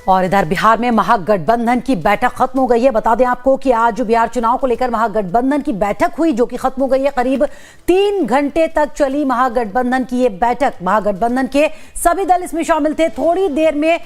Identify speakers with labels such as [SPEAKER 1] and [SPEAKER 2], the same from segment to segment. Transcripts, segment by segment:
[SPEAKER 1] और इधर बिहार में महागठबंधन की बैठक खत्म हो गई है। बता दें आपको कि आज बिहार चुनाव को लेकर महागठबंधन की बैठक हुई, जो कि खत्म हो गई है। करीब 3 घंटे तक चली महागठबंधन की ये बैठक। महागठबंधन के सभी दल इसमें शामिल थे। थोड़ी देर में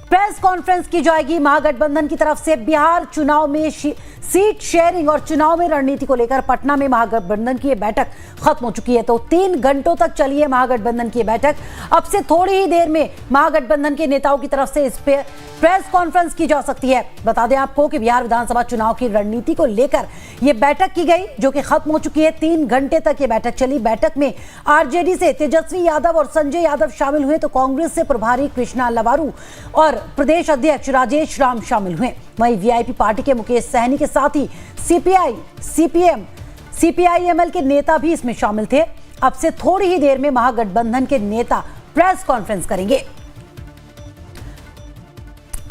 [SPEAKER 1] प्रेस कॉन्फ्रेंस की जाएगी महागठबंधन की तरफ से। बिहार चुनाव में सीट शेयरिंग और चुनाव में रणनीति को लेकर पटना में महागठबंधन की ये बैठक खत्म हो चुकी है। तो 3 घंटों तक चली है महागठबंधन की बैठक। अब से थोड़ी ही देर में महागठबंधन के नेताओं की तरफ से इस पे प्रेस कॉन्फ्रेंस की जा सकती है। बता दें आपको कि बिहार विधानसभा चुनाव की रणनीति को लेकर यह बैठक की गई, जो कि खत्म हो चुकी है। 3 घंटे तक ये बैठक चली। बैठक में आरजेडी से तेजस्वी यादव और संजय यादव शामिल हुए, तो कांग्रेस से प्रभारी कृष्णा लवारू और प्रदेश अध्यक्ष राजेश राम शामिल हुए। वहीं वीआईपी पार्टी के मुकेश सहनी के साथ ही सीपीआई, सीपीएम, सीपीआईएमएल के नेता भी इसमें शामिल थे। अब से थोड़ी ही देर में महागठबंधन के नेता प्रेस कॉन्फ्रेंस करेंगे।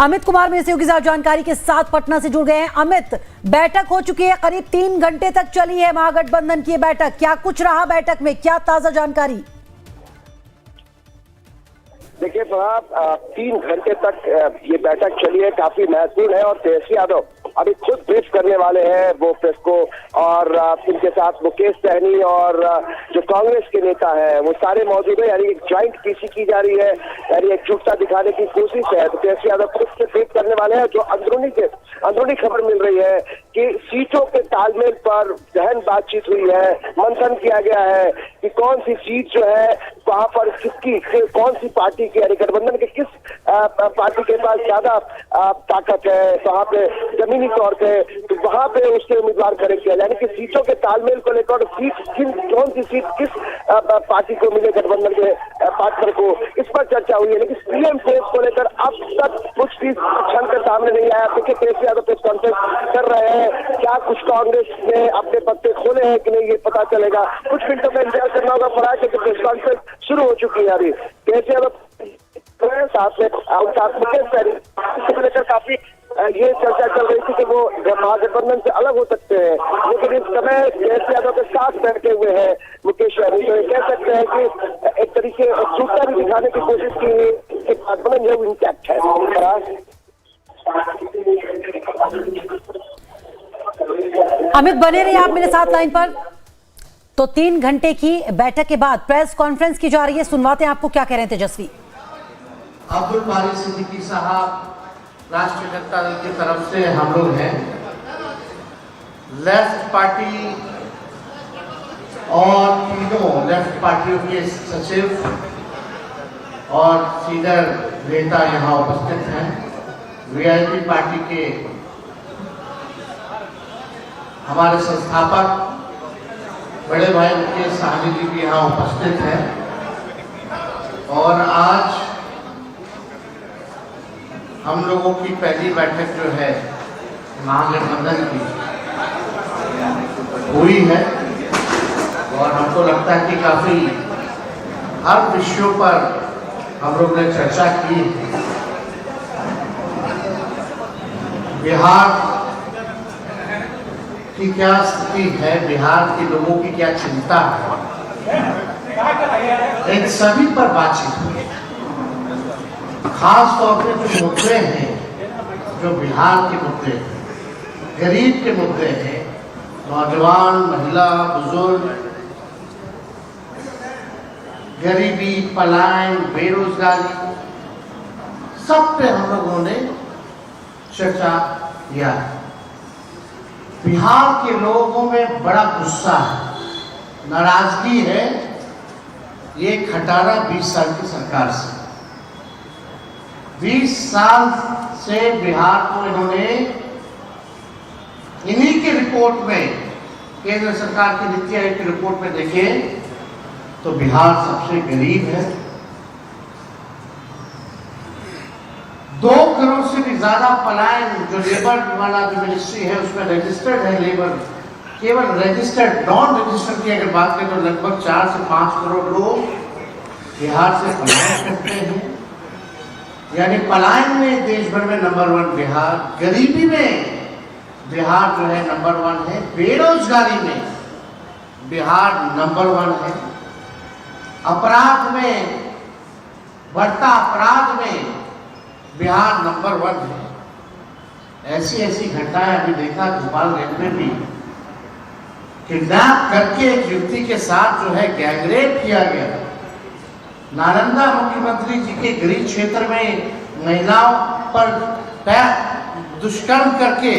[SPEAKER 1] अमित कुमार मेरे सहयोगी जानकारी के साथ पटना से जुड़ गए हैं। अमित, बैठक हो चुकी है, करीब 3 घंटे तक चली है महागठबंधन की बैठक। क्या कुछ रहा बैठक में, क्या ताजा जानकारी?
[SPEAKER 2] देखिए साहब, 3 घंटे तक ये बैठक चली है, काफी महत्वपूर्ण है। और तेजस्वी यादव अभी खुद ब्रीफ करने वाले हैं वो प्रेस को, और इनके साथ मुकेश सहनी और जो कांग्रेस के नेता हैं वो सारे मौजूद है। यानी एक ज्वाइंट पीसी की जा रही है, यानी एकजुटता दिखाने की कोशिश है। तो तेजस्वी यादव खुद से ब्रीफ करने वाले हैं। जो अंदरूनी खबर मिल रही है कि सीटों के तालमेल पर गहन बातचीत हुई है, मंथन किया गया है कि कौन सी सीट जो है वहां पर किसकी, कौन सी पार्टी की, यानी गठबंधन के किस पार्टी के पास ज्यादा ताकत है वहां पे जमीनी तौर पे, तो वहां पे उसके उम्मीदवार खड़े किया। यानी कि सीटों के तालमेल को लेकर कौन सी सीट किस पार्टी को मिले, गठबंधन के पार्टनर को, इस पर चर्चा हुई है। लेकिन पीएम फेस को लेकर अब तक कुछ भी छन कर सामने नहीं आया। देखिए तेजस्वी यादव प्रेस कॉन्फ्रेंस कर रहे हैं, क्या कुछ कांग्रेस ने अपने पत्ते खोले हैं कि नहीं ये पता चलेगा। कुछ मिनटों में इंतजार करना होगा। फरार के प्रेस कॉन्फ्रेंस शुरू हो चुकी है। अभी तेजस्वी यादव साथ में लेकर काफी ये चर्चा चल रही थी कि वो महागठबंधन से अलग हो सकते हैं, लेकिन इस समय तेजस्वी यादव के साथ बैठे हुए हैं मुकेश सहनी। तो ये कह सकते हैं कि एक तरीके एकजुटता भी दिखाने की कोशिश की गठबंधन जो इंटैक्ट है।
[SPEAKER 1] अमित, बने रहिए आप मेरे साथ लाइन पर। तो 3 घंटे की बैठक के बाद प्रेस कॉन्फ्रेंस की जा रही है। सुनवाते हैं आपको क्या कह रहे हैं तेजस्वी।
[SPEAKER 3] अब्दुल बारी सिद्दीकी साहब राष्ट्रीय जनता दल की तरफ से हम लोग हैं। लेफ्ट पार्टी और तीनों लेफ्ट पार्टियों के सचिव और सीनियर नेता यहाँ उपस्थित हैं। वीआईपी पार्टी के हमारे संस्थापक बड़े भाई मुकेश सहनी जी भी यहाँ उपस्थित हैं। और आज हम लोगों की पहली बैठक जो है महागठबंधन की हुई है, और हमको लगता है कि काफी हर विषयों पर हम लोग ने चर्चा की है। बिहार की क्या स्थिति है, बिहार के लोगों की क्या चिंता है, इन सभी पर बातचीत हुई। खास तौर पे जो मुद्दे हैं, जो बिहार के मुद्दे हैं, गरीब के मुद्दे हैं, नौजवान, महिला, बुजुर्ग, गरीबी, पलायन, बेरोजगारी, सब पे हम लोगों ने चर्चा किया है। बिहार के लोगों में बड़ा गुस्सा है, नाराजगी है ये खटारा 20 साल की सरकार से। 20 साल से बिहार को इन्होंने इन्हीं की रिपोर्ट में, केंद्र सरकार की नीति आयोग की रिपोर्ट में देखें तो बिहार सबसे गरीब है। 2 करोड़ से भी ज्यादा पलायन, जो लेबर वाला जो मिनिस्ट्री है उसमें रजिस्टर्ड है लेबर, केवल रजिस्टर्ड, नॉन रजिस्टर्ड की अगर बात करें तो लगभग 4 से 5 करोड़ लोग बिहार से पलायन करते हैं। यानी पलायन में देश भर में नंबर 1 बिहार, गरीबी में बिहार जो है नंबर 1 है, बेरोजगारी में बिहार नंबर 1 है, अपराध में, बढ़ता अपराध में बिहार नंबर 1 है। ऐसी ऐसी घटनाएं अभी देखा भोपाल रेल में भी, किडनैप करके एक युवती के साथ जो है गैंगरेप किया गया। नालंदा मुख्यमंत्री जी के गृह क्षेत्र में महिलाओं पर दुष्कर्म करके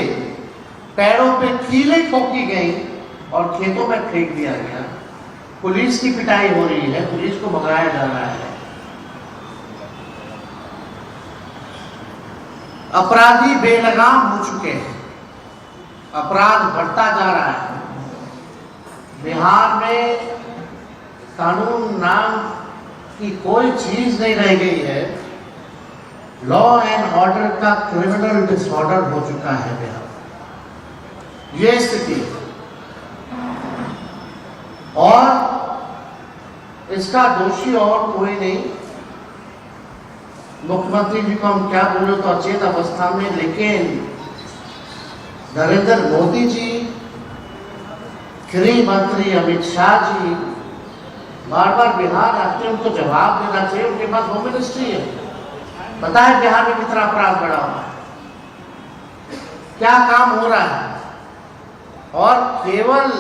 [SPEAKER 3] पैरों पे कीलें ठोकी गई और खेतों में फेंक दिया गया। पुलिस की पिटाई हो रही है, पुलिस को भगाया जा रहा है। अपराधी बेलगाम हो चुके हैं, अपराध बढ़ता जा रहा है। बिहार में कानून नाम की कोई चीज नहीं रह गई है। लॉ एंड ऑर्डर का क्रिमिनल डिसऑर्डर हो चुका है बिहार। ये स्थिति और इसका दोषी और कोई नहीं। मुख्यमंत्री जी को हम क्या बोले तो अचेत अवस्था में, लेकिन नरेंद्र मोदी जी, गृह मंत्री अमित शाह जी बार बार बिहार आते हैं, उनको जवाब देना चाहिए। उनके पास होम मिनिस्ट्री है, पता है बिहार में कितना अपराध बढ़ा हुआ है, क्या काम हो रहा है। और केवल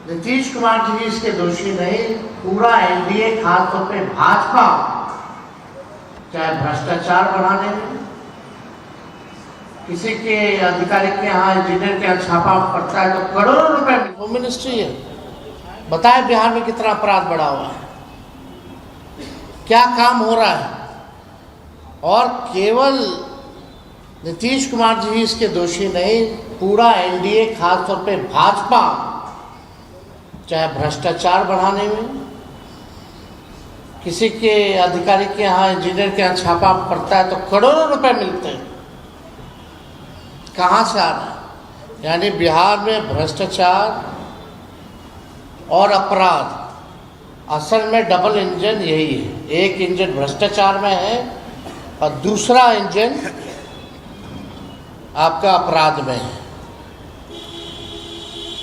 [SPEAKER 3] नीतीश कुमार जी इसके दोषी नहीं, पूरा एनडीए, खासतौर पे भाजपा, चाहे भ्रष्टाचार बढ़ाने में, किसी के अधिकारी के यहाँ, इंजीनियर के यहाँ छापा पड़ता है तो करोड़ों रुपए होम मिनिस्ट्री है। बताए बिहार में कितना अपराध बढ़ा हुआ है, क्या काम हो रहा है। और केवल नीतीश कुमार जी इसके दोषी नहीं, पूरा एनडीए, खासतौर पे भाजपा, चाहे भ्रष्टाचार बढ़ाने में, किसी के अधिकारी के यहाँ, इंजीनियर के यहाँ छापा पड़ता है तो करोड़ों रुपए मिलते हैं। कहाँ से आ रहा है? यानी बिहार में भ्रष्टाचार और अपराध असल में डबल इंजन यही है। एक इंजन भ्रष्टाचार में है और दूसरा इंजन आपका अपराध में है।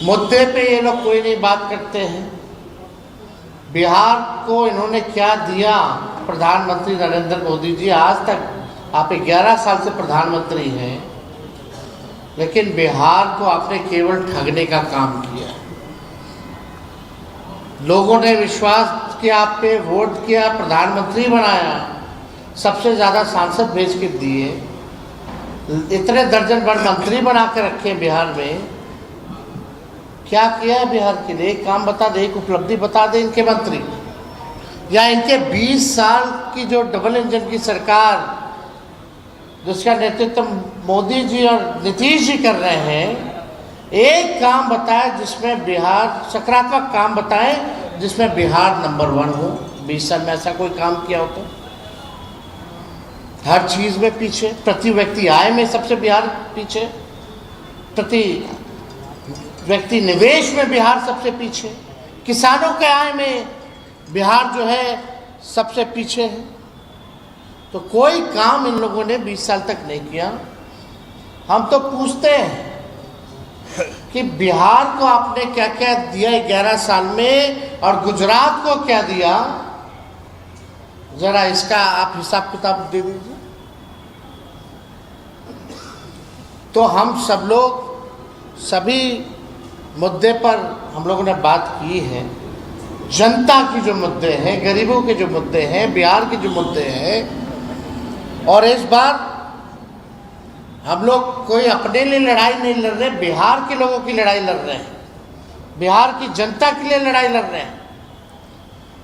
[SPEAKER 3] मुद्दे पे ये लोग कोई नहीं बात करते हैं। बिहार को इन्होंने क्या दिया प्रधानमंत्री नरेंद्र मोदी जी? आज तक आप 11 साल से प्रधानमंत्री हैं, लेकिन बिहार को आपने केवल ठगने का काम किया। लोगों ने विश्वास किया आप पे, वोट किया, प्रधानमंत्री बनाया, सबसे ज़्यादा सांसद भेज के दिए, इतने दर्जन भर मंत्री बना के रखे बिहार में। क्या किया है बिहार के लिए? एक काम बता दे, एक उपलब्धि बता दे इनके मंत्री, या इनके 20 साल की जो डबल इंजन की सरकार जिसका नेतृत्व मोदी जी और नीतीश जी कर रहे हैं, एक काम बताएं जिसमें बिहार, सकारात्मक काम बताएं जिसमें बिहार नंबर 1 हो। 20 साल में ऐसा कोई काम किया हो तो? हर चीज में पीछे, प्रति व्यक्ति आय में सबसे बिहार पीछे, प्रति व्यक्ति निवेश में बिहार सबसे पीछे, किसानों के आय में बिहार जो है सबसे पीछे है। तो कोई काम इन लोगों ने 20 साल तक नहीं किया। हम तो पूछते हैं कि बिहार को आपने क्या क्या दिया 11 साल में और गुजरात को क्या दिया, जरा इसका आप हिसाब किताब दे दीजिए। तो हम सब लोग सभी मुद्दे पर हम लोगों ने बात की है। जनता की जो मुद्दे हैं, गरीबों के जो मुद्दे हैं, बिहार के जो मुद्दे हैं, और इस बार हम लोग कोई अपने लिए लड़ाई नहीं लड़ रहे, बिहार के लोगों की लड़ाई लड़ रहे हैं, बिहार की जनता के लिए लड़ाई लड़ रहे हैं।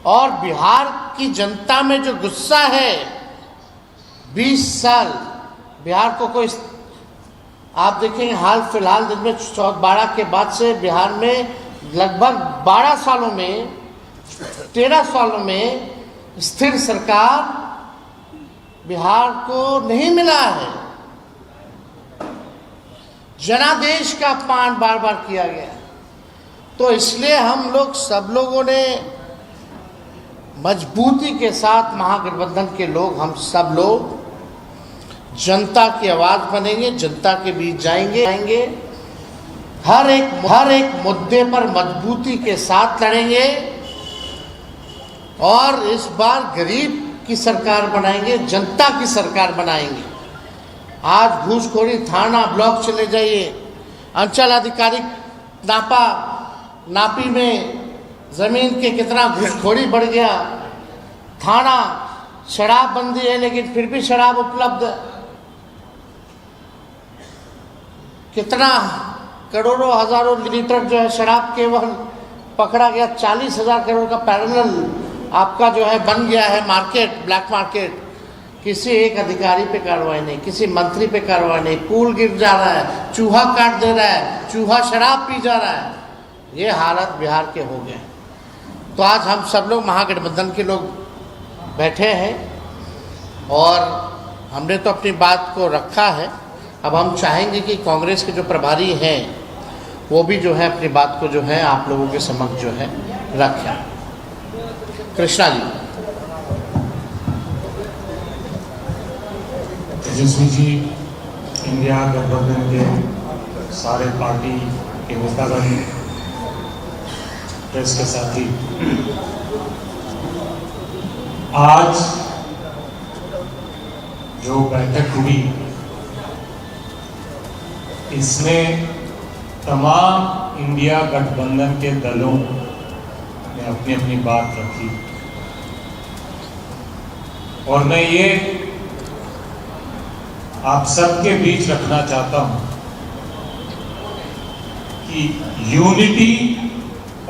[SPEAKER 3] और बिहार की जनता में जो गुस्सा है, 20 साल बिहार को कोई, आप देखेंगे हाल फिलहाल दिन में 12 के बाद से बिहार में लगभग 12 सालों में, 13 सालों में स्थिर सरकार बिहार को नहीं मिला है। जनादेश का अपमान बार बार किया गया। तो इसलिए हम लोग सब लोगों ने मजबूती के साथ, महागठबंधन के लोग, हम सब लोग जनता की आवाज बनेंगे, जनता के बीच जाएंगे, हर एक मुद्दे पर मजबूती के साथ लड़ेंगे। और इस बार गरीब की सरकार बनाएंगे, जनता की सरकार बनाएंगे। आज घूसखोरी थाना ब्लॉक चले जाइए, अंचल अधिकारी नापी में जमीन के कितना घूसखोरी बढ़ गया। थाना शराब बंदी है लेकिन फिर भी शराब उपलब्ध है। कितना करोड़ों हजारों लीटर जो है शराब केवल पकड़ा गया। 40,000 करोड़ का पैरेलल आपका जो है बन गया है मार्केट, ब्लैक मार्केट। किसी एक अधिकारी पे कार्रवाई नहीं, किसी मंत्री पे कार्रवाई नहीं। पुल गिर जा रहा है, चूहा काट दे रहा है, चूहा शराब पी जा रहा है। ये हालत बिहार के हो गए। तो आज हम सब लोग महागठबंधन के लोग बैठे हैं और हमने तो अपनी बात को रखा है। अब हम चाहेंगे कि कांग्रेस के जो प्रभारी हैं वो भी जो है अपनी बात को जो है आप लोगों के समक्ष जो है रखें। कृष्णा जी।
[SPEAKER 4] तेजस्वी जी, इंडिया गठबंधन के सारे पार्टी के नेतागण, प्रेस के साथी, आज जो बैठक हुई इसमें तमाम इंडिया गठबंधन के दलों ने अपनी अपनी बात रखी और मैं ये आप सबके बीच रखना चाहता हूं कि यूनिटी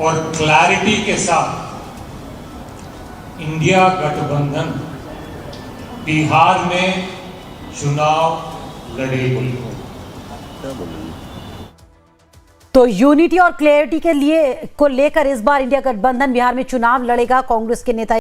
[SPEAKER 4] और क्लैरिटी के साथ इंडिया गठबंधन बिहार में चुनाव लड़ेगी।
[SPEAKER 1] तो यूनिटी और क्लैरिटी के लिए को लेकर इस बार इंडिया गठबंधन बिहार में चुनाव लड़ेगा। कांग्रेस के नेता